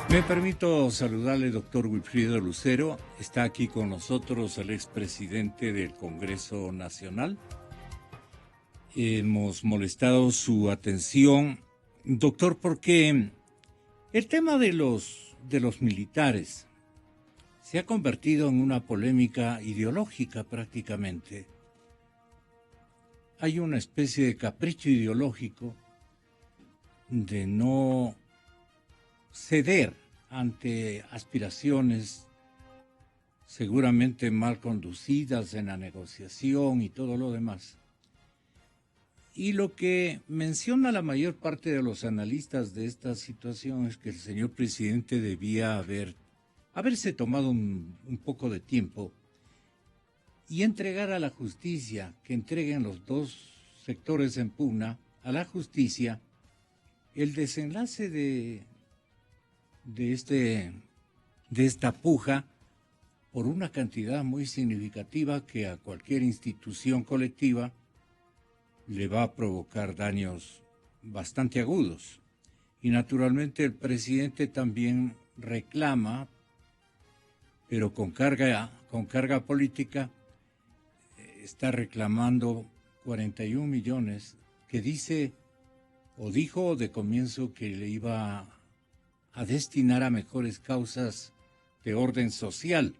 Me permito saludarle, doctor Wilfrido Lucero. Está aquí con nosotros el expresidente del Congreso Nacional. Hemos molestado su atención, doctor, porque el tema de los militares se ha convertido en una polémica ideológica prácticamente. Hay una especie de capricho ideológico de no ceder ante aspiraciones seguramente mal conducidas en la negociación y todo lo demás. Y lo que menciona la mayor parte de los analistas de esta situación es que el señor presidente debía haberse tomado un poco de tiempo y entregar a la justicia, que entreguen los dos sectores en pugna a la justicia el desenlace de esta puja por una cantidad muy significativa que a cualquier institución colectiva le va a provocar daños bastante agudos. Y naturalmente el presidente también reclama, pero con carga política, está reclamando 41 millones que dijo de comienzo que le iba a destinar a mejores causas de orden social.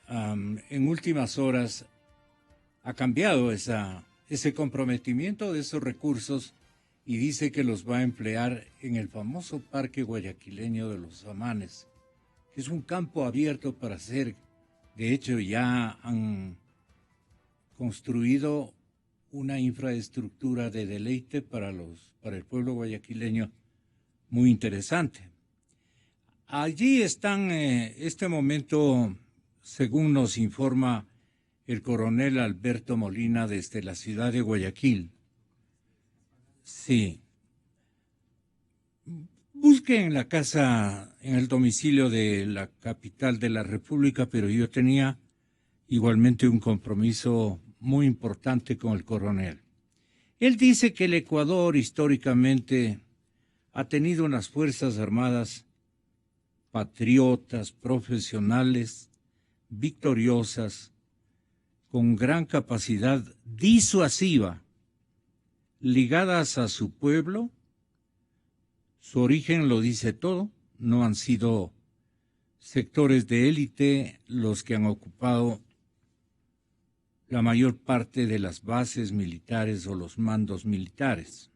En últimas horas ha cambiado ese comprometimiento de esos recursos y dice que los va a emplear en el famoso Parque Guayaquileño de los Amanes, que es un campo abierto para hacer. De hecho, ya han construido una infraestructura de deleite para el pueblo guayaquileño muy interesante. Allí están, este momento, según nos informa el coronel Alberto Molina desde la ciudad de Guayaquil. Sí. Busque en la casa, en el domicilio de la capital de la República, pero yo tenía igualmente un compromiso muy importante con el coronel. Él dice que el Ecuador históricamente ha tenido unas fuerzas armadas patriotas, profesionales, victoriosas, con gran capacidad disuasiva, ligadas a su pueblo. Su origen lo dice todo, no han sido sectores de élite los que han ocupado la mayor parte de las bases militares o los mandos militares.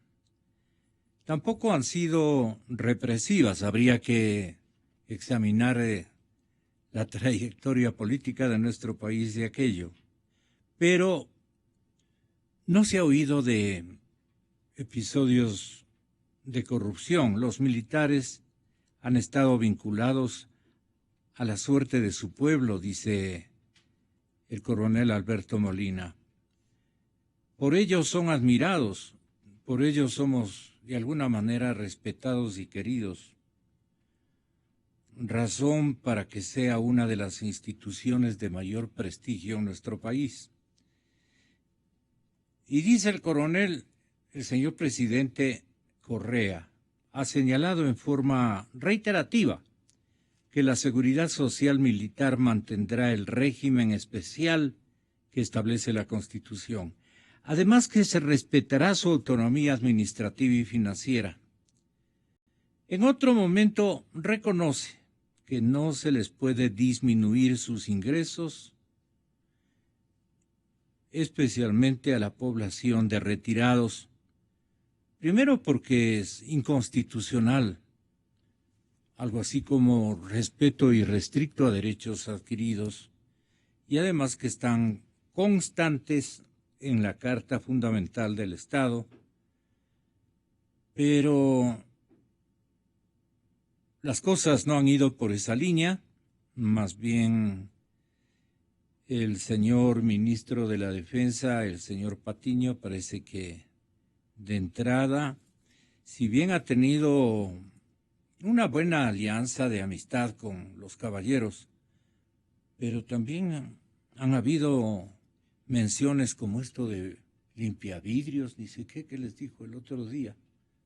Tampoco han sido represivas, habría que examinar la trayectoria política de nuestro país de aquello. Pero no se ha oído de episodios de corrupción. Los militares han estado vinculados a la suerte de su pueblo, dice el coronel Alberto Molina. Por ello son admirados, por ello somos de alguna manera respetados y queridos. Razón para que sea una de las instituciones de mayor prestigio en nuestro país. Y dice el coronel, el señor presidente Correa ha señalado en forma reiterativa que la seguridad social militar mantendrá el régimen especial que establece la Constitución. Además que se respetará su autonomía administrativa y financiera. En otro momento reconoce que no se les puede disminuir sus ingresos, especialmente a la población de retirados, primero porque es inconstitucional, algo así como respeto irrestricto a derechos adquiridos, y además que están constantes en la Carta Fundamental del Estado, pero las cosas no han ido por esa línea, más bien el señor ministro de la Defensa, el señor Patiño, parece que de entrada, si bien ha tenido una buena alianza de amistad con los caballeros, pero también han habido menciones como esto de limpiavidrios, dice, ¿qué les dijo el otro día?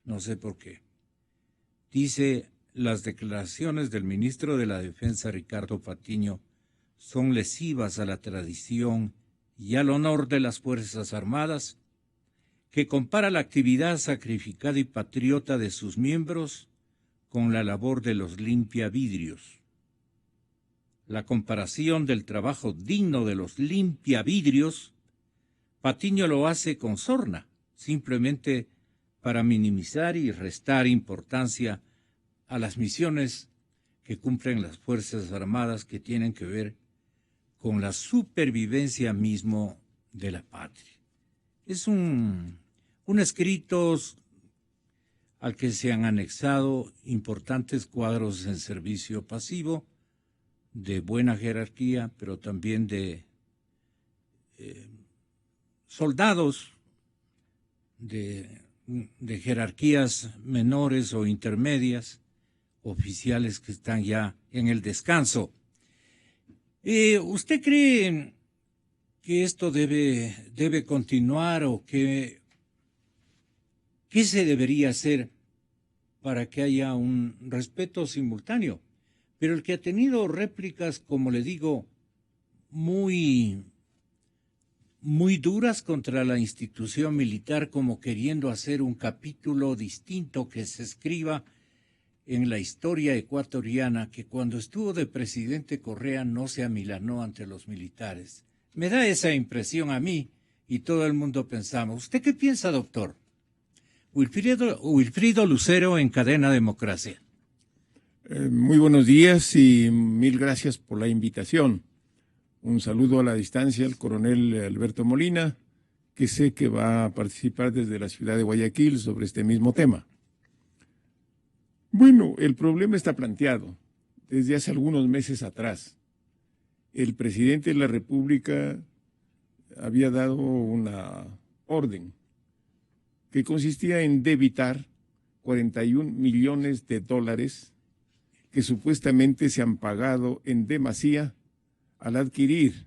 No sé por qué. Dice, las declaraciones del ministro de la Defensa, Ricardo Patiño, son lesivas a la tradición y al honor de las Fuerzas Armadas, que compara la actividad sacrificada y patriota de sus miembros con la labor de los limpiavidrios. La comparación del trabajo digno de los limpiavidrios, Patiño lo hace con sorna, simplemente para minimizar y restar importancia a las misiones que cumplen las Fuerzas Armadas que tienen que ver con la supervivencia mismo de la patria. Es un escrito al que se han anexado importantes cuadros en servicio pasivo, de buena jerarquía, pero también de soldados de jerarquías menores o intermedias, oficiales que están ya en el descanso. ¿Usted cree que esto debe continuar o qué se debería hacer para que haya un respeto simultáneo? Pero el que ha tenido réplicas, como le digo, muy duras contra la institución militar, como queriendo hacer un capítulo distinto que se escriba en la historia ecuatoriana, que cuando estuvo de presidente Correa no se amilanó ante los militares. Me da esa impresión a mí y todo el mundo pensamos. ¿Usted qué piensa, doctor? Wilfrido Lucero, en Cadena Democracia. Muy buenos días y mil gracias por la invitación. Un saludo a la distancia al coronel Alberto Molina, que sé que va a participar desde la ciudad de Guayaquil sobre este mismo tema. Bueno, el problema está planteado desde hace algunos meses atrás. El presidente de la República había dado una orden que consistía en debitar 41 millones de dólares que supuestamente se han pagado en demasía al adquirir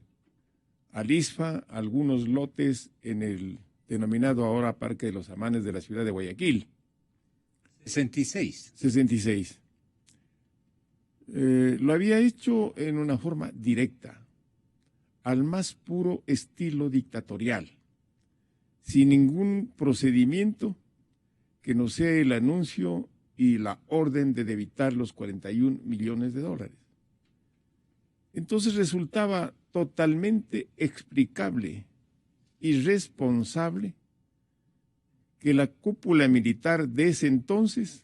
al ISFA algunos lotes en el denominado ahora Parque de los Amanes de la ciudad de Guayaquil. 66. Lo había hecho en una forma directa, al más puro estilo dictatorial, sin ningún procedimiento que no sea el anuncio y la orden de debitar los 41 millones de dólares. Entonces resultaba totalmente explicable y responsable que la cúpula militar de ese entonces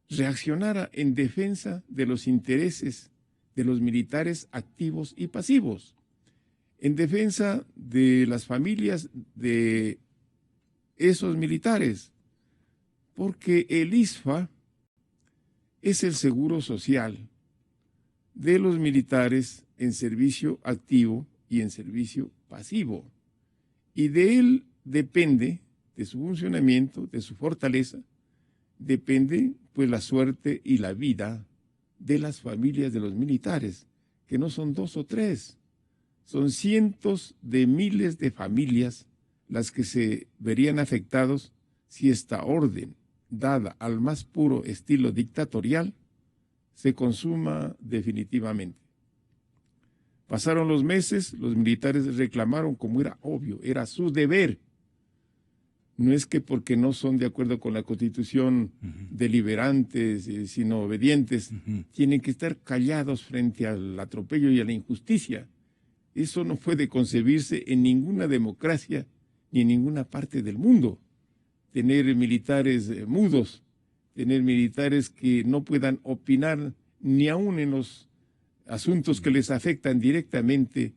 reaccionara en defensa de los intereses de los militares activos y pasivos, en defensa de las familias de esos militares, porque el ISFA es el seguro social de los militares en servicio activo y en servicio pasivo, y de él depende, de su funcionamiento, de su fortaleza, depende pues la suerte y la vida de las familias de los militares, que no son 2 o 3, son cientos de miles de familias las que se verían afectados si esta orden, dada al más puro estilo dictatorial, se consuma definitivamente. Pasaron los meses, los militares reclamaron como era obvio, era su deber. No es que porque no son de acuerdo con la Constitución deliberantes, sino obedientes, tienen que estar callados frente al atropello y a la injusticia. Eso no puede concebirse en ninguna democracia ni en ninguna parte del mundo. Tener militares mudos, tener militares que no puedan opinar ni aún en los asuntos que les afectan directamente,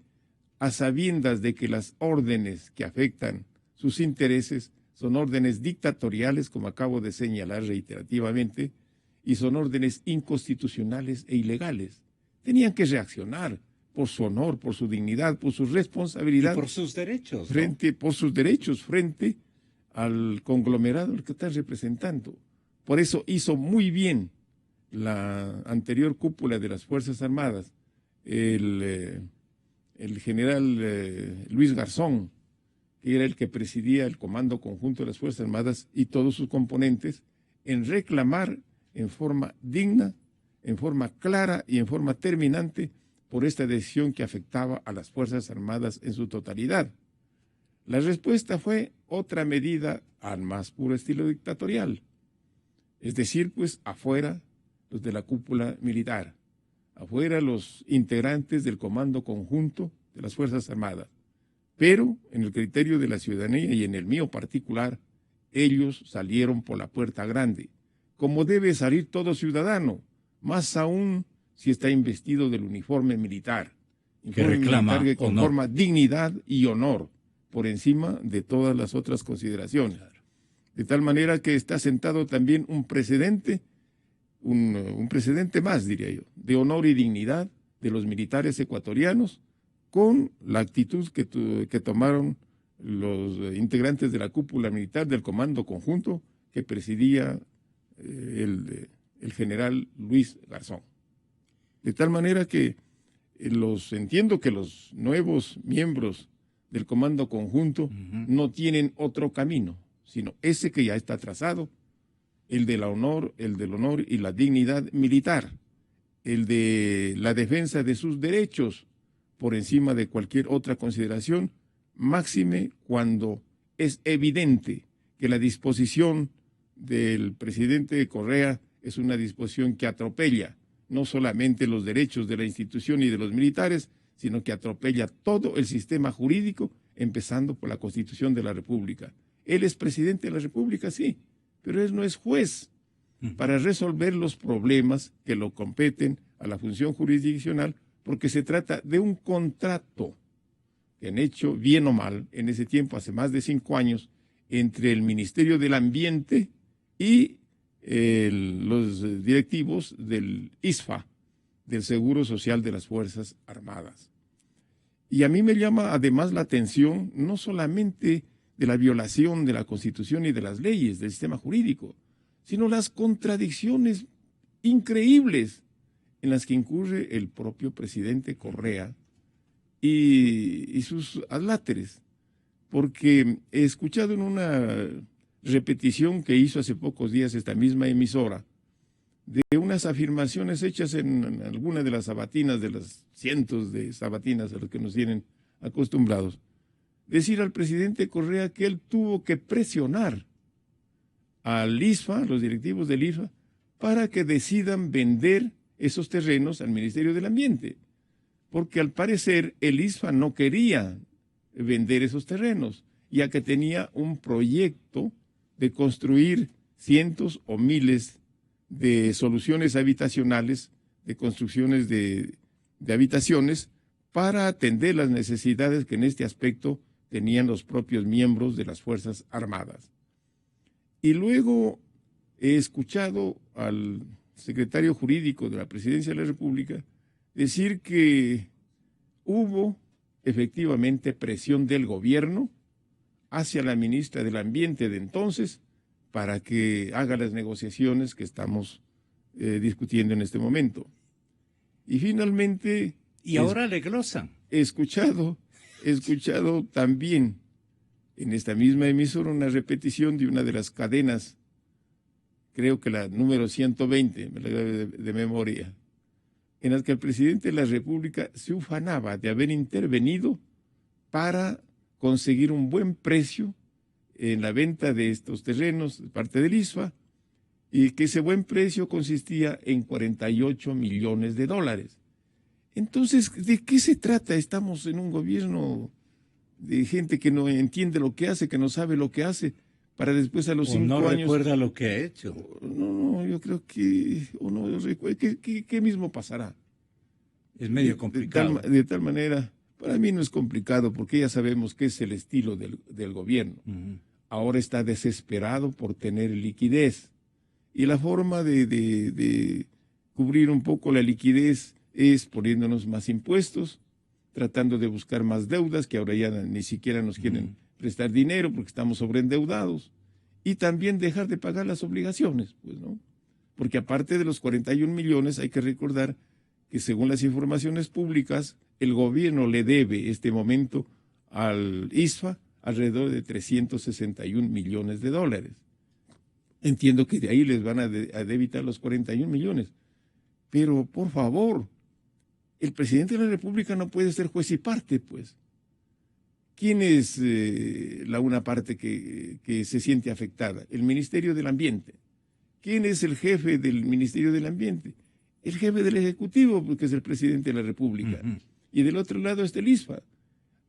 a sabiendas de que las órdenes que afectan sus intereses son órdenes dictatoriales, como acabo de señalar reiterativamente, y son órdenes inconstitucionales e ilegales. Tenían que reaccionar por su honor, por su dignidad, por su responsabilidad. Y por sus derechos, por sus derechos, frente al conglomerado al que está representando. Por eso hizo muy bien la anterior cúpula de las Fuerzas Armadas, el general Luis Garzón, que era el que presidía el Comando Conjunto de las Fuerzas Armadas y todos sus componentes, en reclamar en forma digna, en forma clara y en forma terminante por esta decisión que afectaba a las Fuerzas Armadas en su totalidad. La respuesta fue otra medida al más puro estilo dictatorial, es decir, pues afuera los de la cúpula militar, afuera los integrantes del Comando Conjunto de las Fuerzas Armadas. Pero en el criterio de la ciudadanía y en el mío particular, ellos salieron por la puerta grande, como debe salir todo ciudadano, más aún si está investido del uniforme militar. Informe militar que conforma dignidad y honor por encima de todas las otras consideraciones. De tal manera que está sentado también un precedente, un precedente más, diría yo, de honor y dignidad de los militares ecuatorianos con la actitud que tomaron los integrantes de la cúpula militar del Comando Conjunto que presidía el general Luis Garzón. De tal manera que entiendo que los nuevos miembros del Comando Conjunto no tienen otro camino, sino ese que ya está trazado, el del honor y la dignidad militar, el de la defensa de sus derechos por encima de cualquier otra consideración, máxime cuando es evidente que la disposición del presidente Correa es una disposición que atropella no solamente los derechos de la institución y de los militares, sino que atropella todo el sistema jurídico, empezando por la Constitución de la República. Él es presidente de la República, sí, pero él no es juez para resolver los problemas que lo competen a la función jurisdiccional, porque se trata de un contrato que han hecho, bien o mal, en ese tiempo, hace más de 5 años, entre el Ministerio del Ambiente y los directivos del ISFA, del Seguro Social de las Fuerzas Armadas. Y a mí me llama además la atención no solamente de la violación de la Constitución y de las leyes, del sistema jurídico, sino las contradicciones increíbles en las que incurre el propio presidente Correa y sus adláteres. Porque he escuchado en una repetición que hizo hace pocos días esta misma emisora de unas afirmaciones hechas en alguna de las sabatinas, de las cientos de sabatinas a las que nos tienen acostumbrados, decir al presidente Correa que él tuvo que presionar al ISFA, a los directivos del ISFA, para que decidan vender esos terrenos al Ministerio del Ambiente, porque al parecer el ISFA no quería vender esos terrenos, ya que tenía un proyecto de construir cientos o miles de soluciones habitacionales, de construcciones de habitaciones, para atender las necesidades que en este aspecto tenían los propios miembros de las Fuerzas Armadas. Y luego he escuchado al secretario jurídico de la Presidencia de la República decir que hubo efectivamente presión del gobierno hacia la ministra del Ambiente de entonces para que haga las negociaciones que estamos discutiendo en este momento. Y finalmente... Y ahora le glosan. He escuchado también en esta misma emisora una repetición de una de las cadenas, creo que la número 120, me la doy de memoria, en las que el presidente de la República se ufanaba de haber intervenido para conseguir un buen precio en la venta de estos terrenos de parte del ISFA, y que ese buen precio consistía en $48 millones. Entonces, ¿de qué se trata? Estamos en un gobierno de gente que no entiende lo que hace, que no sabe lo que hace, para después a los 5 no años... No recuerda lo que ha hecho. No, yo creo que... ¿Qué mismo pasará? Es medio complicado. De tal manera, para mí no es complicado, porque ya sabemos que es el estilo del gobierno. Ahora está desesperado por tener liquidez. Y la forma de cubrir un poco la liquidez es poniéndonos más impuestos, tratando de buscar más deudas, que ahora ya ni siquiera nos quieren prestar dinero porque estamos sobreendeudados, y también dejar de pagar las obligaciones, pues, ¿no? Porque aparte de los 41 millones, hay que recordar que según las informaciones públicas, el gobierno le debe este momento al ISFA alrededor de $361 millones. Entiendo que de ahí les van a debitar los 41 millones. Pero, por favor, el presidente de la República no puede ser juez y parte, pues. ¿Quién es una parte que se siente afectada? El Ministerio del Ambiente. ¿Quién es el jefe del Ministerio del Ambiente? El jefe del Ejecutivo, porque es el presidente de la República. Y del otro lado está el ISFA.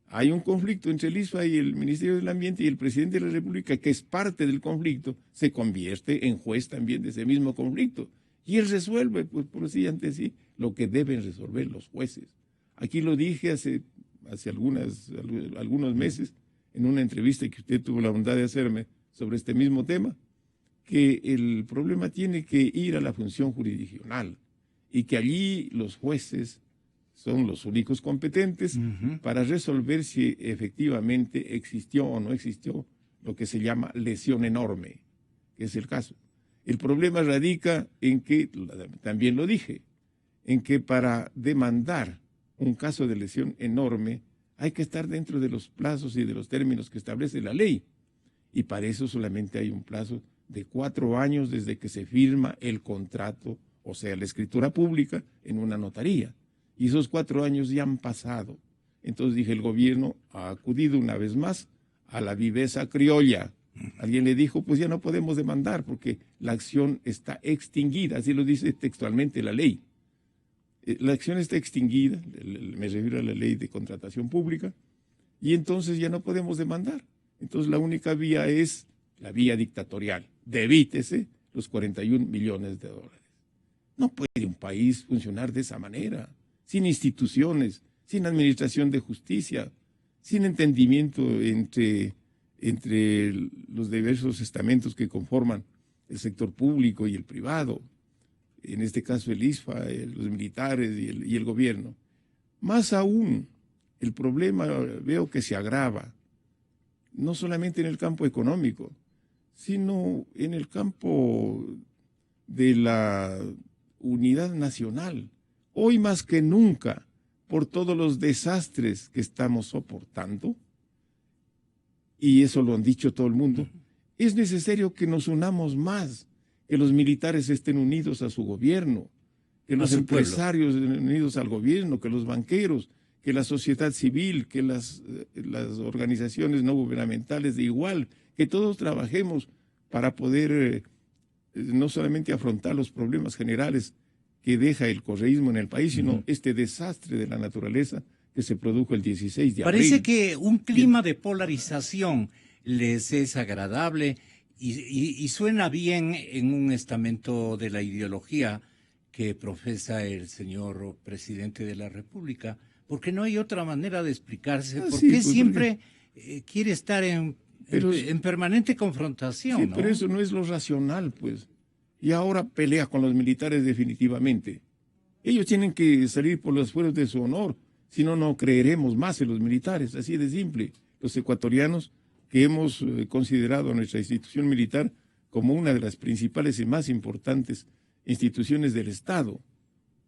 Hay un conflicto entre el ISFA y el Ministerio del Ambiente, y el presidente de la República, que es parte del conflicto, se convierte en juez también de ese mismo conflicto. Y él resuelve, pues por así ante sí, lo que deben resolver los jueces. Aquí lo dije hace algunos meses, en una entrevista que usted tuvo la bondad de hacerme sobre este mismo tema, que el problema tiene que ir a la función jurisdiccional y que allí los jueces son los únicos competentes para resolver si efectivamente existió o no existió lo que se llama lesión enorme, que es el caso. El problema radica en que, también lo dije, en que para demandar un caso de lesión enorme hay que estar dentro de los plazos y de los términos que establece la ley. Y para eso solamente hay un plazo de 4 años desde que se firma el contrato, o sea, la escritura pública en una notaría. Y esos 4 años ya han pasado. Entonces dije, el gobierno ha acudido una vez más a la viveza criolla. Alguien le dijo, pues ya no podemos demandar porque la acción está extinguida, así lo dice textualmente la ley. La acción está extinguida, me refiero a la ley de contratación pública, y entonces ya no podemos demandar. Entonces la única vía es la vía dictatorial. Debítese los 41 millones de dólares. No puede un país funcionar de esa manera, sin instituciones, sin administración de justicia, sin entendimiento entre los diversos estamentos que conforman el sector público y el privado, en este caso el ISFA, los militares y el gobierno. Más aún, el problema veo que se agrava, no solamente en el campo económico, sino en el campo de la unidad nacional. Hoy más que nunca, por todos los desastres que estamos soportando, y eso lo han dicho todo el mundo, es necesario que nos unamos más, que los militares estén unidos a su gobierno, que los empresarios estén unidos al gobierno, que los banqueros, que la sociedad civil, que las organizaciones no gubernamentales de igual, que todos trabajemos para poder no solamente afrontar los problemas generales que deja el correísmo en el país, sino este desastre de la naturaleza que se produjo el 16 de abril. Parece que un clima de polarización les es agradable y suena bien en un estamento de la ideología que profesa el señor presidente de la República, porque no hay otra manera de explicarse por qué siempre quiere estar en permanente confrontación. Sí, ¿no? Pero eso no es lo racional, pues. Y ahora pelea con los militares definitivamente. Ellos tienen que salir por los fueros de su honor, si no, no creeremos más en los militares, así de simple. Los ecuatorianos que hemos considerado a nuestra institución militar como una de las principales y más importantes instituciones del Estado,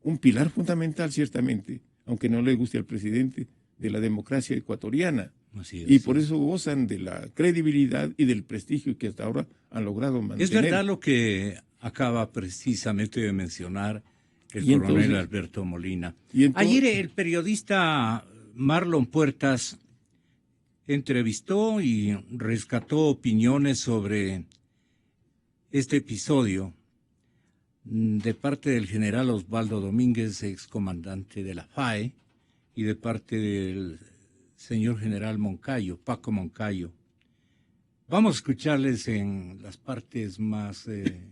un pilar fundamental ciertamente, aunque no le guste al presidente, de la democracia ecuatoriana. Y por eso gozan de la credibilidad y del prestigio que hasta ahora han logrado mantener. Es verdad lo que acaba precisamente de mencionar el coronel Alberto Molina. Ayer el periodista Marlon Puertas entrevistó y rescató opiniones sobre este episodio de parte del general Osvaldo Domínguez, excomandante de la FAE, y de parte del señor general Moncayo, Paco Moncayo. Vamos a escucharles en las partes más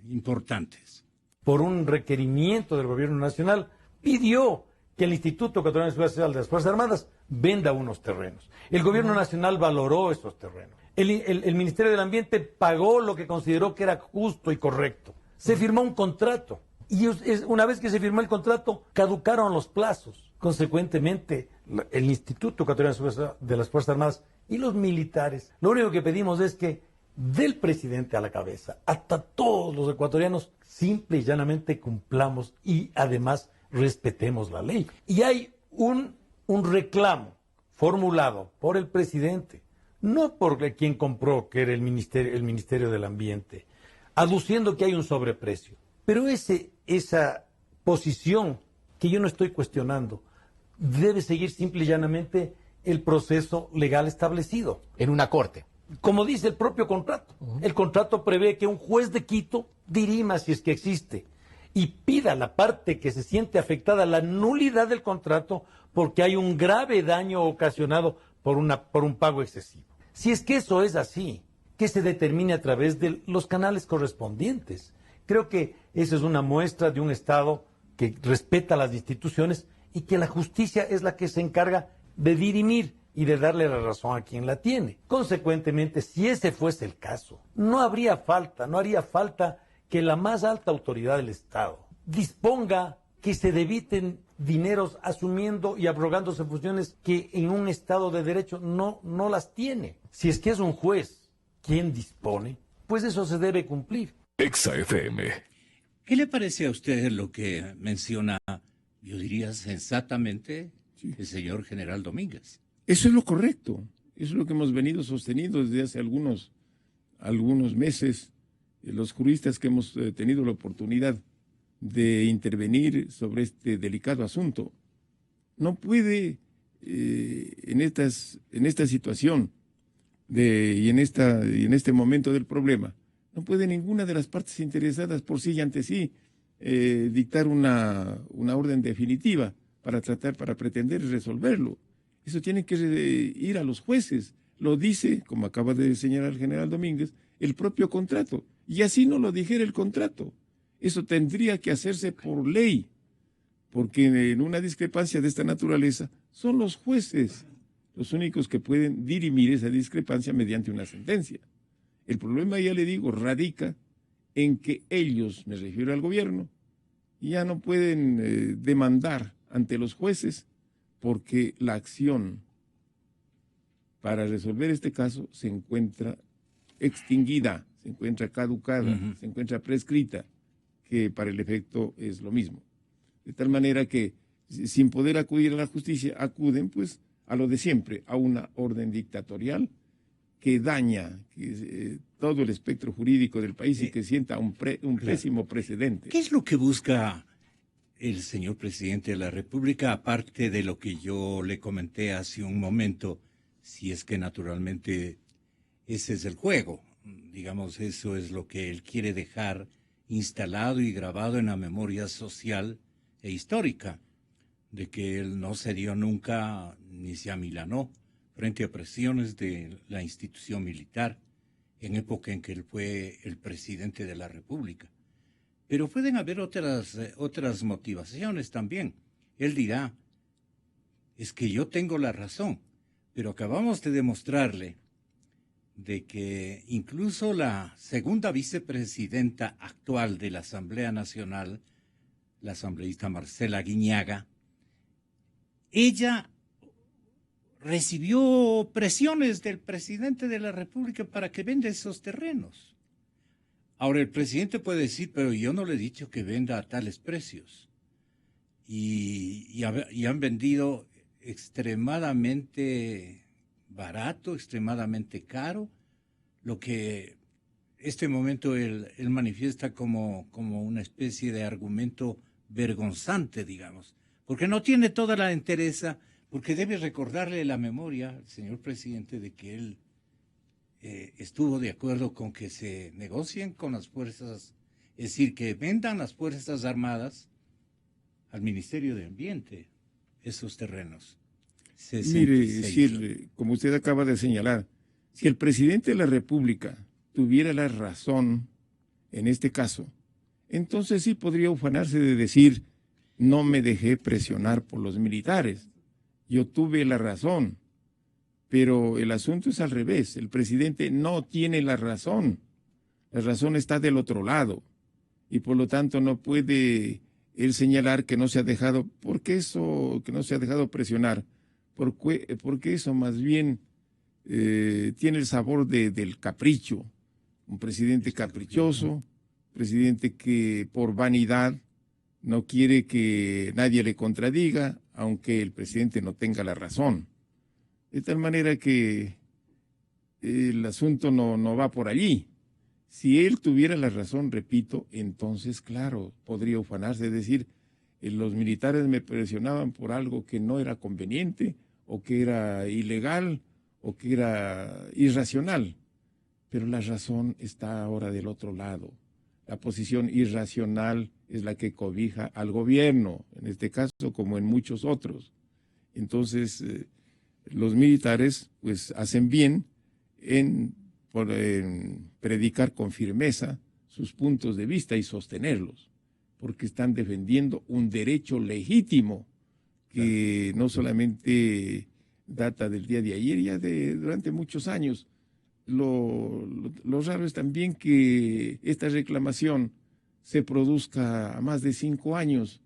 importantes. Por un requerimiento del gobierno nacional, pidió que el Instituto Ecuatoriano de Seguridad Social de las Fuerzas Armadas venda unos terrenos. El gobierno nacional valoró esos terrenos. El Ministerio del Ambiente pagó lo que consideró que era justo y correcto. Se firmó un contrato y una vez que se firmó el contrato, caducaron los plazos. Consecuentemente, el Instituto Ecuatoriano de las Fuerzas Armadas y los militares, lo único que pedimos es que del presidente a la cabeza, hasta todos los ecuatorianos, simple y llanamente cumplamos y además respetemos la ley. Y hay un reclamo formulado por el presidente, no por quien compró, que era el Ministerio del Ambiente. aduciendo que hay un sobreprecio. Pero esa posición que yo no estoy cuestionando debe seguir simple y llanamente el proceso legal establecido. En una corte. Como dice el propio contrato. El contrato prevé que un juez de Quito dirima, si es que existe, y pida a la parte que se siente afectada la nulidad del contrato porque hay un grave daño ocasionado por un pago excesivo. Si es que eso es así, que se determine a través de los canales correspondientes. Creo que esa es una muestra de un Estado que respeta las instituciones y que la justicia es la que se encarga de dirimir y de darle la razón a quien la tiene. Consecuentemente, si ese fuese el caso, no haría falta que la más alta autoridad del Estado disponga que se debiten dineros asumiendo y abrogándose funciones que en un Estado de Derecho no las tiene. Si es que es un juez quien dispone, pues eso se debe cumplir. Exa FM. ¿Qué le parece a usted lo que menciona, yo diría sensatamente, el señor general Domínguez? Eso es lo correcto. Eso es lo que hemos venido sosteniendo desde hace algunos meses, los juristas que hemos tenido la oportunidad de intervenir sobre este delicado asunto. No puede, en esta situación y en este momento del problema, no puede ninguna de las partes interesadas por sí y ante sí dictar una orden definitiva para pretender resolverlo. Eso tiene que ir a los jueces. Lo dice, como acaba de señalar el general Domínguez, el propio contrato. Y así no lo dijera el contrato. Eso tendría que hacerse por ley, porque en una discrepancia de esta naturaleza son los jueces los únicos que pueden dirimir esa discrepancia mediante una sentencia. El problema, ya le digo, radica en que ellos, me refiero al gobierno, ya no pueden demandar ante los jueces porque la acción para resolver este caso se encuentra extinguida, se encuentra caducada, se encuentra prescrita, que para el efecto es lo mismo. De tal manera que, sin poder acudir a la justicia, acuden pues a lo de siempre, a una orden dictatorial que daña todo el espectro jurídico del país y que sienta un pésimo precedente. ¿Qué es lo que busca el señor presidente de la República, aparte de lo que yo le comenté hace un momento, si es que naturalmente ese es el juego? Digamos, eso es lo que él quiere dejar instalado y grabado en la memoria social e histórica, de que él no cedió nunca ni se amilanó frente a presiones de la institución militar en época en que él fue el presidente de la República. Pero pueden haber otras motivaciones también. Él dirá, es que yo tengo la razón, pero acabamos de demostrarle de que incluso la segunda vicepresidenta actual de la Asamblea Nacional, la asambleísta Marcela Guiñaga, ella recibió presiones del presidente de la República para que venda esos terrenos. Ahora, el presidente puede decir, pero yo no le he dicho que venda a tales precios. Y han vendido extremadamente barato, extremadamente caro, lo que este momento él manifiesta como una especie de argumento vergonzante, digamos, porque no tiene toda la entereza, porque debe recordarle la memoria al señor presidente de que él estuvo de acuerdo con que se negocien con las fuerzas, es decir, que vendan las Fuerzas Armadas al Ministerio de Ambiente esos terrenos. Mire, como usted acaba de señalar, si el presidente de la República tuviera la razón en este caso, entonces sí podría ufanarse de decir, no me dejé presionar por los militares, yo tuve la razón. Pero el asunto es al revés, el presidente no tiene la razón está del otro lado, y por lo tanto no puede él señalar que no se ha dejado, que no se ha dejado presionar, porque eso más bien tiene el sabor del capricho, un presidente caprichoso, presidente que por vanidad no quiere que nadie le contradiga, aunque el presidente no tenga la razón. De tal manera que el asunto no va por allí, Si él tuviera la razón, repito, entonces, claro, podría ufanarse, decir, los militares me presionaban por algo que no era conveniente, o que era ilegal, o que era irracional. Pero la razón está ahora del otro lado. La posición irracional es la que cobija al gobierno, en este caso como en muchos otros. Entonces, los militares pues hacen bien en predicar con firmeza sus puntos de vista y sostenerlos, porque están defendiendo un derecho legítimo que no solamente data del día de ayer, ya durante muchos años. Lo raro es también que esta reclamación se produzca a más de 5 años,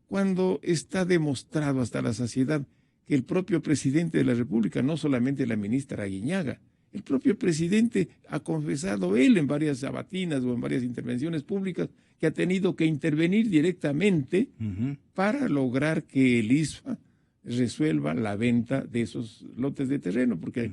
cuando está demostrado hasta la saciedad que el propio presidente de la República, no solamente la ministra Aguiñaga, el propio presidente ha confesado él en varias sabatinas o en varias intervenciones públicas que ha tenido que intervenir directamente para lograr que el ISFA resuelva la venta de esos lotes de terreno, porque,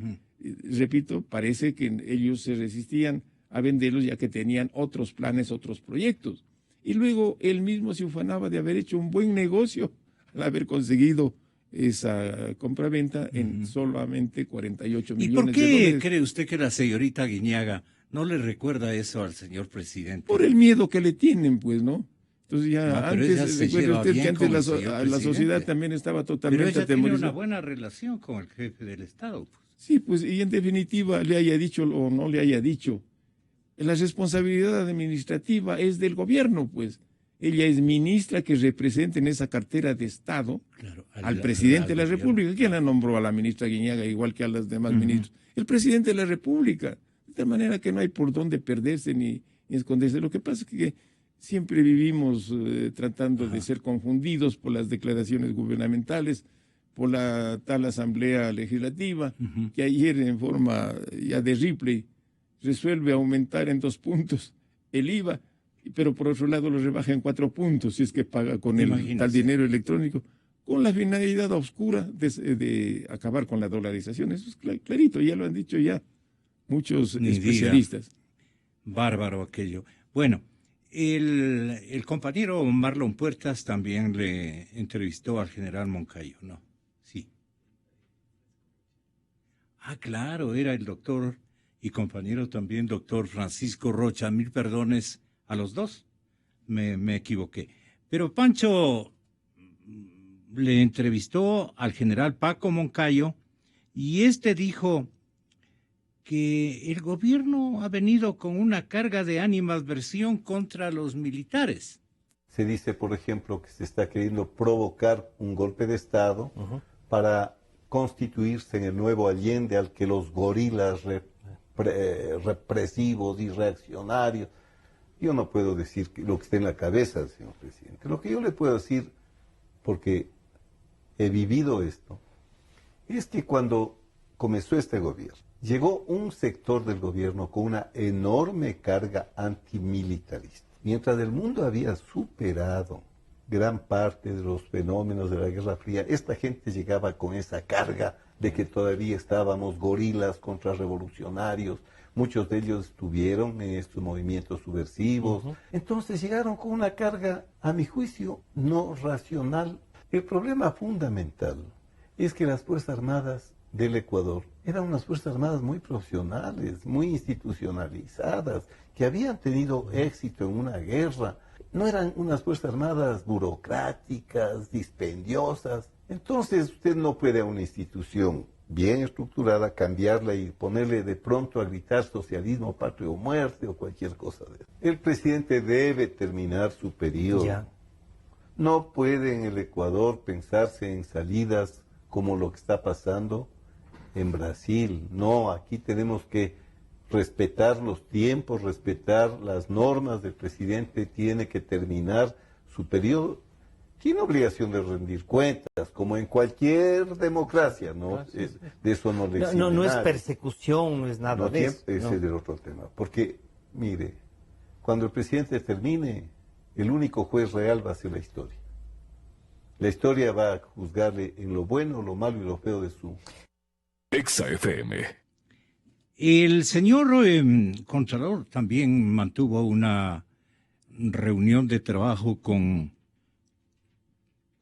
repito, parece que ellos se resistían a venderlos ya que tenían otros planes, otros proyectos. Y luego él mismo se ufanaba de haber hecho un buen negocio al haber conseguido esa compraventa en solamente 48 millones de dólares. ¿Y por qué cree usted que la señorita Aguiñaga no le recuerda eso al señor presidente? Por el miedo que le tienen, pues, ¿no? Entonces ya antes, recuerda usted que antes la sociedad también estaba totalmente atemorizada. Pero ella tiene una buena relación con el jefe del Estado. Pues. Sí, pues, y en definitiva, le haya dicho o no le haya dicho, la responsabilidad administrativa es del gobierno, pues. Ella es ministra que representa en esa cartera de Estado al presidente de la República. ¿Quién la nombró a la ministra Aguiñaga igual que a los demás ministros? El presidente de la República. De tal manera que no hay por dónde perderse ni esconderse. Lo que pasa es que siempre vivimos tratando de ser confundidos por las declaraciones gubernamentales, por la tal Asamblea Legislativa, que ayer en forma ya de replay resuelve aumentar en 2 puntos el IVA, pero por otro lado lo rebaja en 4 puntos si es que paga con el tal dinero electrónico, con la finalidad oscura de acabar con la dolarización. Eso es clarito, ya lo han dicho ya muchos especialistas. Bárbaro aquello. Bueno, el compañero Marlon Puertas también le entrevistó al general Moncayo, ¿no? Sí. Ah, claro, era el doctor y compañero también, doctor Francisco Rocha. 1000 perdones a los dos, me equivoqué. Pero Pancho le entrevistó al general Paco Moncayo y este dijo que el gobierno ha venido con una carga de animadversión contra los militares. Se dice, por ejemplo, que se está queriendo provocar un golpe de Estado para constituirse en el nuevo Allende al que los gorilas represivos y reaccionarios. Yo no puedo decir lo que esté en la cabeza del señor presidente. Lo que yo le puedo decir, porque he vivido esto, es que cuando comenzó este gobierno, llegó un sector del gobierno con una enorme carga antimilitarista. Mientras el mundo había superado gran parte de los fenómenos de la Guerra Fría, esta gente llegaba con esa carga de que todavía estábamos gorilas contra revolucionarios. Muchos de ellos estuvieron en estos movimientos subversivos. Entonces llegaron con una carga, a mi juicio, no racional. El problema fundamental es que las Fuerzas Armadas del Ecuador eran unas Fuerzas Armadas muy profesionales, muy institucionalizadas, que habían tenido éxito en una guerra. No eran unas Fuerzas Armadas burocráticas, dispendiosas. Entonces usted no puede a una institución bien estructurada cambiarla y ponerle de pronto a gritar socialismo, patria o muerte o cualquier cosa de eso. El presidente debe terminar su periodo. Ya. No puede en el Ecuador pensarse en salidas como lo que está pasando en Brasil. No, aquí tenemos que respetar los tiempos, respetar las normas del presidente, tiene que terminar su periodo. Tiene obligación de rendir cuentas, como en cualquier democracia, ¿no? De eso no le exime no es persecución, no es nada de eso. Ese es el otro tema. Porque, mire, cuando el presidente termine, el único juez real va a ser la historia. La historia va a juzgarle en lo bueno, lo malo y lo feo de su... Exa FM. El señor Contralor también mantuvo una reunión de trabajo con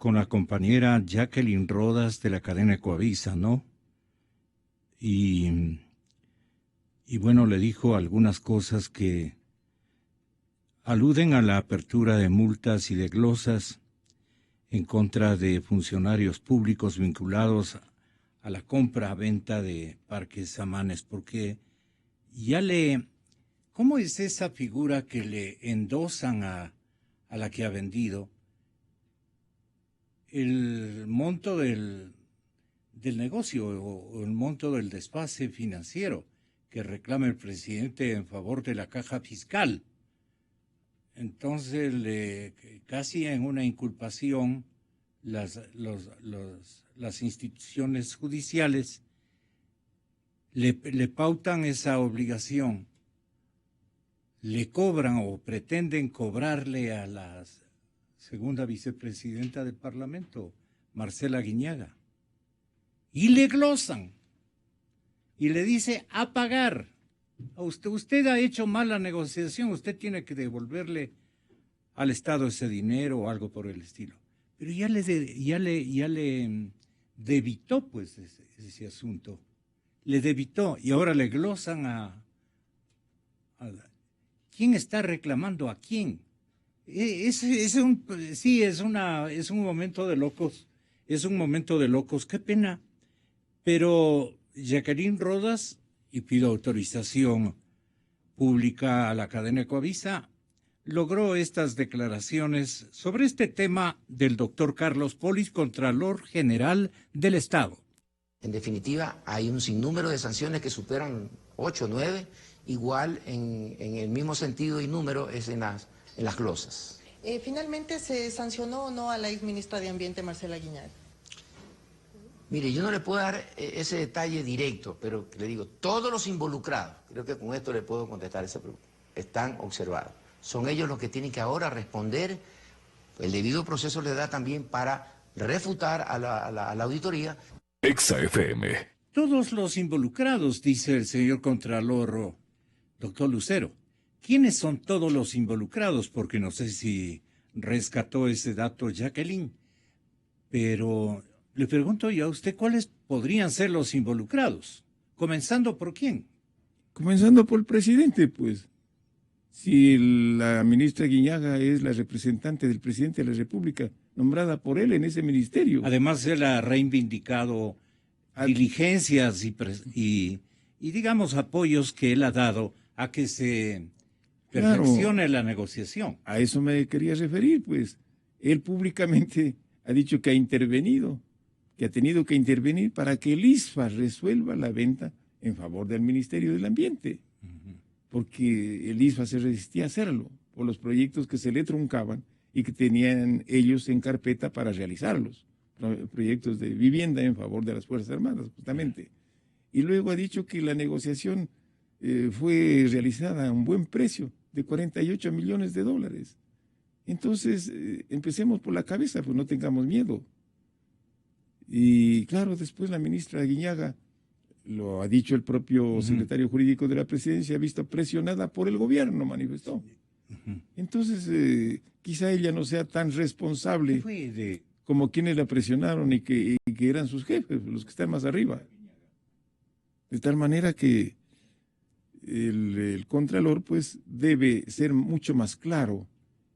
la compañera Jacqueline Rodas de la cadena Coavisa, ¿no? Y bueno, le dijo algunas cosas que aluden a la apertura de multas y de glosas en contra de funcionarios públicos vinculados a la compra-venta de Parques Samanes, porque ¿cómo es esa figura que le endosan a la que ha vendido el monto del negocio o el monto del desfase financiero que reclama el presidente en favor de la caja fiscal? Entonces, casi en una inculpación, las instituciones judiciales le pautan esa obligación, le cobran o pretenden cobrarle a la segunda vicepresidenta del Parlamento, Marcela Guiñaga, y le glosan y le dice a pagar. Usted ha hecho mal la negociación, usted tiene que devolverle al Estado ese dinero o algo por el estilo. Pero ya le debitó pues ese asunto, le debitó y ahora le glosan a ¿quién está reclamando a quién? Es un momento de locos, qué pena. Pero Jacqueline Rodas, y pido autorización pública a la cadena Coavisa, logró estas declaraciones sobre este tema del doctor Carlos Polis, Contralor General del Estado. En definitiva, hay un sinnúmero de sanciones que superan 8 o 9, igual en el mismo sentido y número es en las glosas. ¿Finalmente se sancionó o no a la exministra de Ambiente, Marcela Guiñaga? Mire, yo no le puedo dar ese detalle directo, pero le digo, todos los involucrados, creo que con esto le puedo contestar esa pregunta, están observados. Son ellos los que tienen que ahora responder. El debido proceso les da también para refutar a la auditoría. Exa FM. Todos los involucrados, dice el señor Contralor, doctor Lucero. ¿Quiénes son todos los involucrados? Porque no sé si rescató ese dato Jacqueline, pero le pregunto yo a usted, ¿cuáles podrían ser los involucrados? ¿Comenzando por quién? Comenzando por el presidente, pues. Si la ministra Guiñaga es la representante del presidente de la República, nombrada por él en ese ministerio. Además, él ha reivindicado diligencias y digamos, apoyos que él ha dado a que se perfeccione la negociación. A eso me quería referir, pues. Él públicamente ha dicho que ha intervenido, que ha tenido que intervenir para que el ISFA resuelva la venta en favor del Ministerio del Ambiente. Porque el ISFA se resistía a hacerlo por los proyectos que se le truncaban y que tenían ellos en carpeta para realizarlos, proyectos de vivienda en favor de las Fuerzas Armadas, justamente. Y luego ha dicho que la negociación fue realizada a un buen precio de $48 millones. Entonces, empecemos por la cabeza, pues no tengamos miedo. Y claro, después la ministra Guiñaga, lo ha dicho el propio secretario jurídico de la presidencia, ha visto presionada por el gobierno, manifestó. Entonces, quizá ella no sea tan responsable como quienes la presionaron y que eran sus jefes, los que están más arriba. De tal manera que el Contralor pues debe ser mucho más claro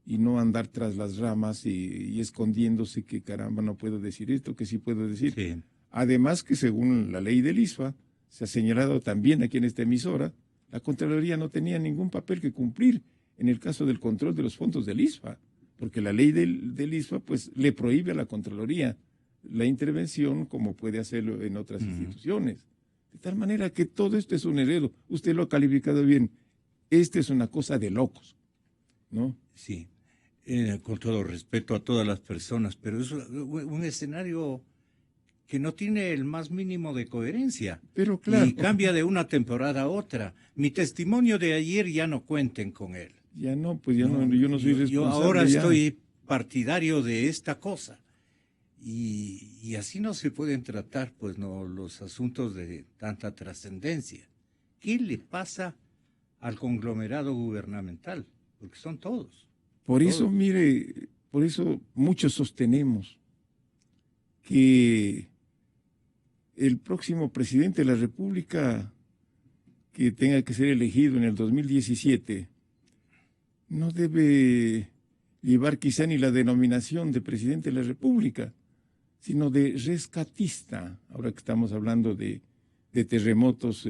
y no andar tras las ramas y escondiéndose que caramba no puedo decir esto, que sí puedo decir. Sí. Además que según la ley del ISFA, se ha señalado también aquí en esta emisora, la Contraloría no tenía ningún papel que cumplir en el caso del control de los fondos del ISFA, porque la ley del ISFA pues le prohíbe a la Contraloría la intervención como puede hacerlo en otras instituciones. De tal manera que todo esto es un enredo. Usted lo ha calificado bien. Esto es una cosa de locos, ¿no? Sí, con todo respeto a todas las personas, pero es un escenario que no tiene el más mínimo de coherencia. Pero claro. Y cambia de una temporada a otra. Mi testimonio de ayer ya no cuenten con él. Ya no, pues ya no, yo no soy responsable. Yo ahora estoy partidario de esta cosa. Y así no se pueden tratar, pues, no, los asuntos de tanta trascendencia. ¿qué le pasa al conglomerado gubernamental? Porque son todos. Por eso, mire, por eso muchos sostenemos que el próximo presidente de la República que tenga que ser elegido en el 2017 no debe llevar quizá ni la denominación de presidente de la República, sino de rescatista, ahora que estamos hablando de terremotos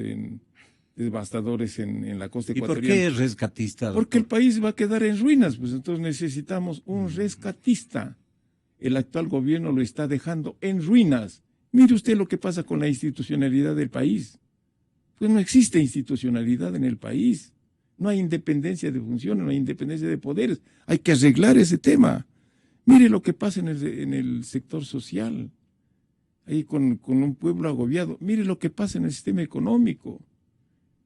devastadores en la costa ¿Y por ecuatoriana. qué es rescatista, doctor? Porque el país va a quedar en ruinas, pues entonces necesitamos un rescatista. El actual gobierno lo está dejando en ruinas. Mire usted lo que pasa con la institucionalidad del país. Pues no existe institucionalidad en el país. No hay independencia de funciones, no hay independencia de poderes. Hay que arreglar ese tema. Mire lo que pasa en el sector social, ahí con un pueblo agobiado. Mire lo que pasa en el sistema económico.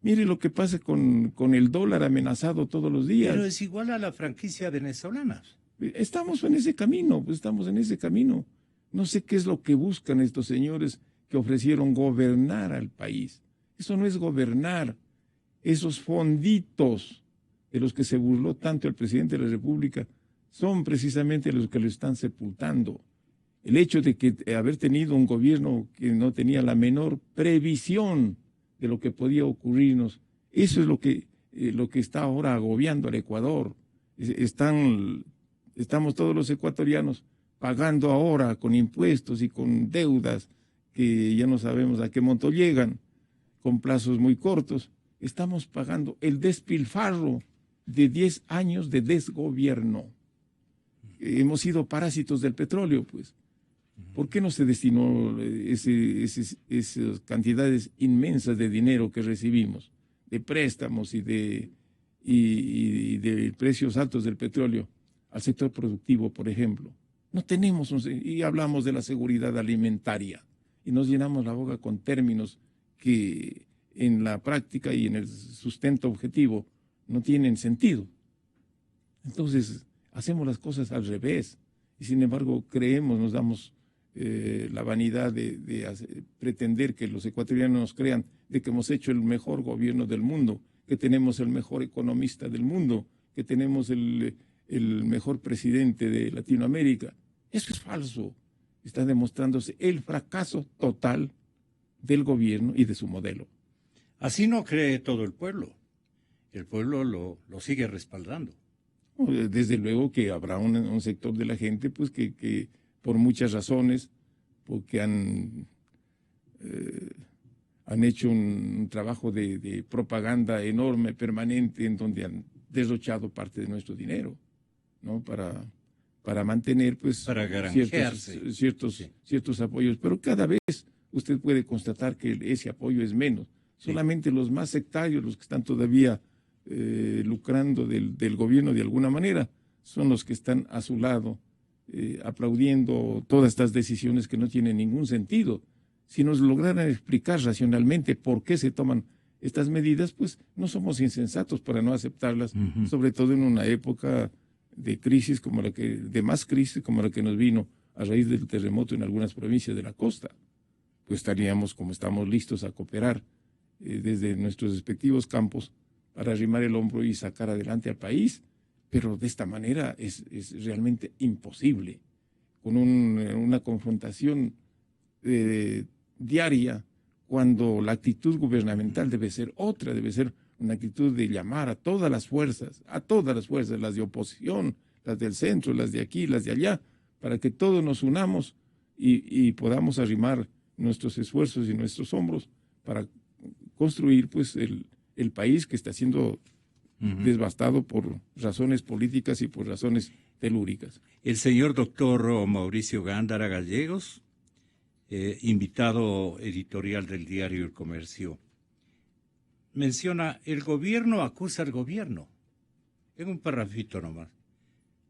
Mire lo que pasa con el dólar amenazado todos los días. Pero es igual a la franquicia venezolana. Estamos en ese camino, pues estamos en ese camino. No sé qué es lo que buscan estos señores que ofrecieron gobernar al país. Eso no es gobernar. Esos fonditos de los que se burló tanto el presidente de la República son precisamente los que lo están sepultando. El hecho de que haber tenido un gobierno que no tenía la menor previsión de lo que podía ocurrirnos, eso es lo que está ahora agobiando al Ecuador. Estamos todos los ecuatorianos pagando ahora con impuestos y con deudas que ya no sabemos a qué monto llegan, con plazos muy cortos. Estamos pagando el despilfarro de 10 años de desgobierno. Hemos sido parásitos del petróleo, pues. ¿Por qué no se destinó esas cantidades inmensas de dinero que recibimos, de préstamos y de precios altos del petróleo, al sector productivo, por ejemplo? No tenemos, y hablamos de la seguridad alimentaria, y nos llenamos la boca con términos que en la práctica y en el sustento objetivo no tienen sentido. Entonces, hacemos las cosas al revés, y sin embargo creemos, nos damos la vanidad de pretender que los ecuatorianos nos crean de que hemos hecho el mejor gobierno del mundo, que tenemos el mejor economista del mundo, que tenemos el mejor presidente de Latinoamérica. Eso es falso. Está demostrándose el fracaso total del gobierno y de su modelo. Así no cree todo el pueblo. El pueblo lo sigue respaldando. Desde luego que habrá un sector de la gente pues que por muchas razones, porque han hecho un trabajo de propaganda enorme, permanente, en donde han derrochado parte de nuestro dinero, ¿no? Para mantener pues para granjearse ciertos apoyos. Pero cada vez usted puede constatar que ese apoyo es menos. Sí. Solamente los más sectarios, los que están todavía lucrando del gobierno de alguna manera, son los que están a su lado, aplaudiendo todas estas decisiones que no tienen ningún sentido. Si nos lograran explicar racionalmente por qué se toman estas medidas, pues no somos insensatos para no aceptarlas, sobre todo en una época de crisis de más crisis como la que nos vino a raíz del terremoto en algunas provincias de la costa. Pues estaríamos, como estamos, listos a cooperar desde nuestros respectivos campos para arrimar el hombro y sacar adelante al país. Pero de esta manera es realmente imposible, con una confrontación diaria, cuando la actitud gubernamental debe ser otra, debe ser una actitud de llamar a todas las fuerzas, las de oposición, las del centro, las de aquí, las de allá, para que todos nos unamos y podamos arrimar nuestros esfuerzos y nuestros hombros para construir pues el país que está siendo devastado por razones políticas y por razones telúricas. El señor doctor Mauricio Gándara Gallegos, invitado editorial del diario El Comercio, menciona: el gobierno acusa al gobierno. En un parrafito nomás.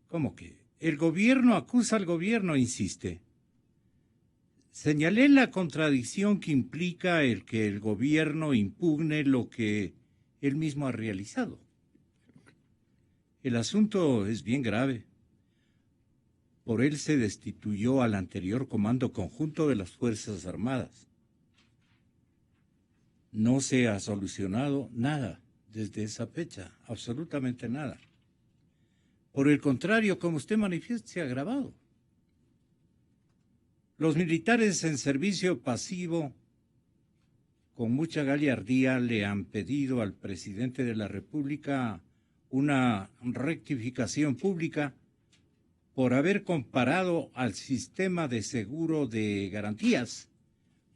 ¿Cómo que? El gobierno acusa al gobierno, insiste. Señalé la contradicción que implica el que el gobierno impugne lo que él mismo ha realizado. El asunto es bien grave. Por él se destituyó al anterior Comando Conjunto de las Fuerzas Armadas. no se ha solucionado nada desde esa fecha, absolutamente nada. Por el contrario, como usted manifiesta, se ha agravado. Los militares en servicio pasivo, con mucha gallardía, le han pedido al presidente de la República una rectificación pública por haber comparado al sistema de seguro de garantías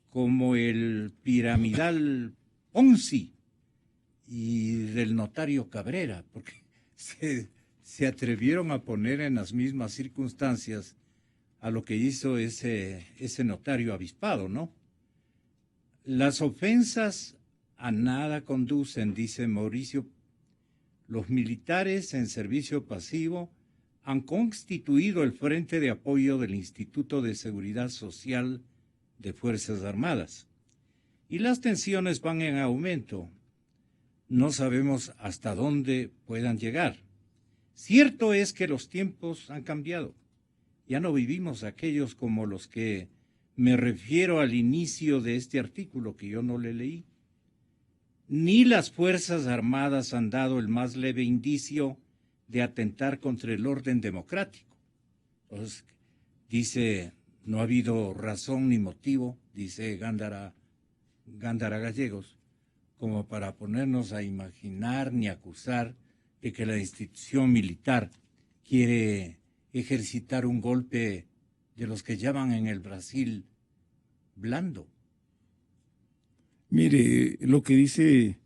como el piramidal Ponzi y del notario Cabrera, porque se atrevieron a poner en las mismas circunstancias a lo que hizo ese notario avispado, ¿no? Las ofensas a nada conducen, dice Mauricio. Los militares en servicio pasivo han constituido el frente de apoyo del Instituto de Seguridad Social de Fuerzas Armadas. Y las tensiones van en aumento. No sabemos hasta dónde puedan llegar. Cierto es que los tiempos han cambiado. Ya no vivimos aquellos como los que me refiero al inicio de este artículo que yo no le leí. Ni las Fuerzas Armadas han dado el más leve indicio de atentar contra el orden democrático. Entonces, dice, no ha habido razón ni motivo, dice Gándara Gallegos, como para ponernos a imaginar ni acusar de que la institución militar quiere ejercitar un golpe de los que llaman en el Brasil blando. Mire, lo que dice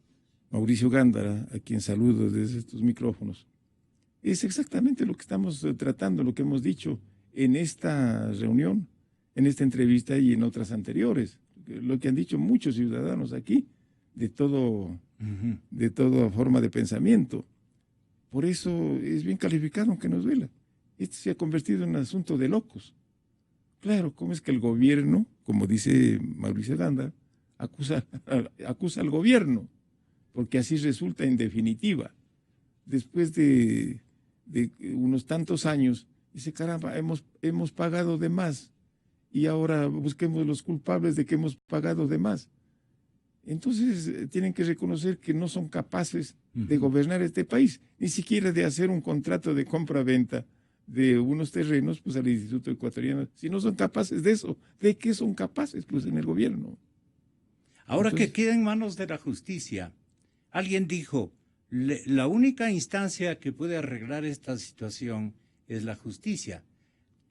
Mauricio Gándara, a quien saludo desde estos micrófonos, es exactamente lo que estamos tratando, lo que hemos dicho en esta reunión, en esta entrevista y en otras anteriores, lo que han dicho muchos ciudadanos aquí, de toda forma de pensamiento. Por eso es bien calificado, aunque nos duela. Esto se ha convertido en un asunto de locos. Claro, ¿cómo es que el gobierno, como dice Mauricio Gándara, acusa al gobierno? Porque así resulta en definitiva. Después de unos tantos años, dice, caramba, hemos pagado de más y ahora busquemos los culpables de que hemos pagado de más. Entonces tienen que reconocer que no son capaces de gobernar este país, ni siquiera de hacer un contrato de compra-venta de unos terrenos pues al Instituto Ecuatoriano. Si no son capaces de eso, ¿de qué son capaces pues en el gobierno? Ahora entonces, que queda en manos de la justicia. Alguien dijo, la única instancia que puede arreglar esta situación es la justicia.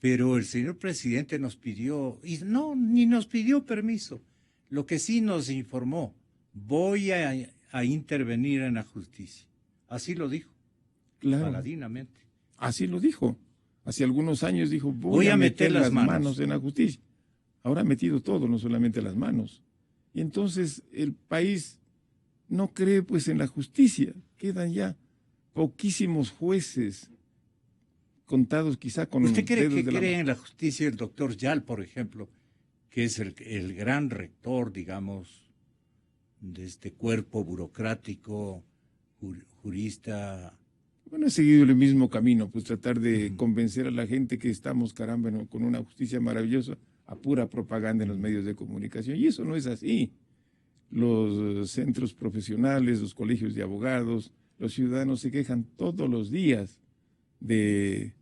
Pero el señor presidente nos pidió, y no, ni nos pidió permiso. Lo que sí nos informó, voy a intervenir en la justicia. Así lo dijo, claro, paladinamente. Así lo dijo. Hace algunos años dijo, voy a meter las manos en la justicia. Ahora ha metido todo, no solamente las manos. Y entonces el país no cree pues en la justicia. Quedan ya poquísimos jueces, contados quizá con ¿Usted cree dedos que de la cree mano. en la justicia el doctor Yal, por ejemplo, que es el gran rector, digamos, de este cuerpo burocrático, jurista? Bueno, he seguido el mismo camino, pues tratar de convencer a la gente que estamos, caramba, ¿no?, con una justicia maravillosa, a pura propaganda en los medios de comunicación. Y eso no es así. Los centros profesionales, los colegios de abogados, los ciudadanos se quejan todos los días de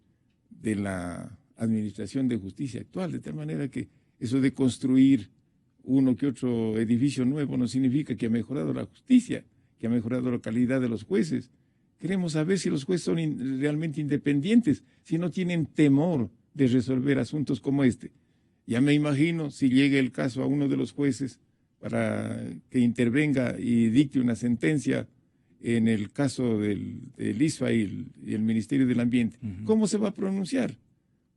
la administración de justicia actual, de tal manera que eso de construir uno que otro edificio nuevo no significa que ha mejorado la justicia, que ha mejorado la calidad de los jueces. Queremos saber si los jueces son realmente independientes, si no tienen temor de resolver asuntos como este. Ya me imagino si llega el caso a uno de los jueces para que intervenga y dicte una sentencia en el caso del ISFA y el Ministerio del Ambiente. ¿Cómo se va a pronunciar?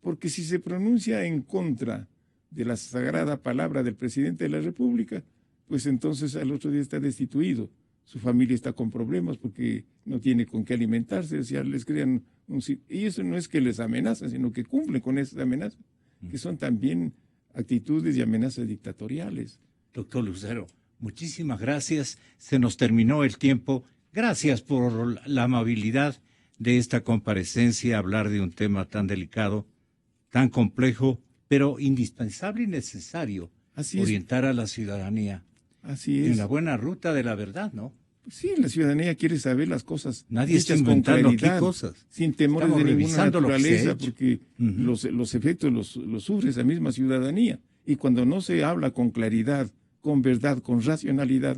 Porque si se pronuncia en contra de la sagrada palabra del presidente de la República, pues entonces al otro día está destituido. Su familia está con problemas porque no tiene con qué alimentarse, o sea, les crean y eso no es que les amenazan, sino que cumplen con esas amenazas, que son también actitudes y amenazas dictatoriales. Doctor Lucero, muchísimas gracias. Se nos terminó el tiempo. Gracias por la amabilidad de esta comparecencia, hablar de un tema tan delicado, tan complejo, pero indispensable y necesario orientar a la ciudadanía. Así es. En la buena ruta de la verdad, ¿no? Pues sí, la ciudadanía quiere saber las cosas. Nadie está hechas con inventando aquí claridad, cosas. sin temores Estamos de ninguna revisando lo que se ha naturaleza, hecho. porque los efectos los sufre esa misma ciudadanía. Y cuando no se habla con claridad, con verdad, con racionalidad,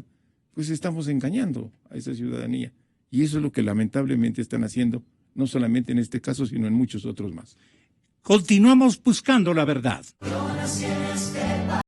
pues estamos engañando a esa ciudadanía. Y eso es lo que lamentablemente están haciendo, no solamente en este caso, sino en muchos otros más. Continuamos buscando la verdad. Yo nací en este